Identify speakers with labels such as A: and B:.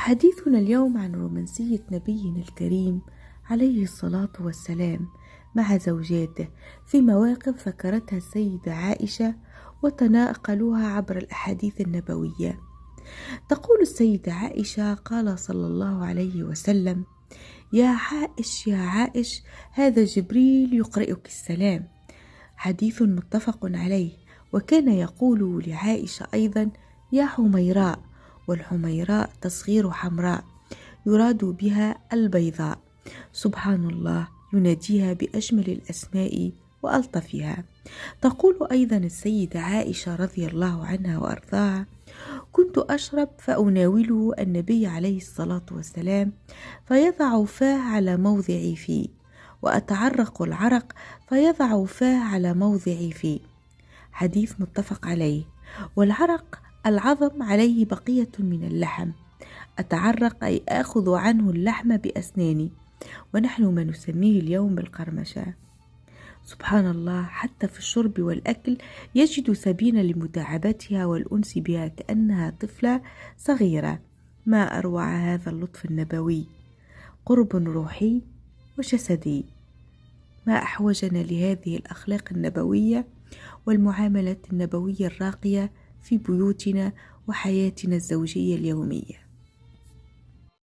A: حديثنا اليوم عن رومانسية نبينا الكريم عليه الصلاة والسلام مع زوجاته في مواقف ذكرتها السيدة عائشة وتناقلوها عبر الأحاديث النبوية. تقول السيدة عائشة: قال صلى الله عليه وسلم: يا عائش يا عائش، هذا جبريل يقرئك السلام. حديث متفق عليه. وكان يقول لعائشة أيضا: يا حميراء، والحميراء تصغير حمراء يراد بها البيضاء. سبحان الله، يناديها بأجمل الأسماء وألطفها. تقول أيضا السيدة عائشة رضي الله عنها وأرضاها: كنت أشرب فأناوله النبي عليه الصلاة والسلام فيضع فاه على موضع فيه، وأتعرق العرق فيضع فاه على موضع فيه. حديث متفق عليه. والعرق العظم عليه بقية من اللحم. أتعرق أي آخذ عنه اللحم بأسناني، ونحن ما نسميه اليوم بالقرمشة. سبحان الله، حتى في الشرب والأكل يجد سبيلا لمداعبتها والأنس بها كأنها طفلة صغيرة. ما أروع هذا اللطف النبوي، قرب روحي وجسدي. ما أحوجنا لهذه الأخلاق النبوية والمعاملة النبوية الراقية في بيوتنا وحياتنا الزوجية اليومية.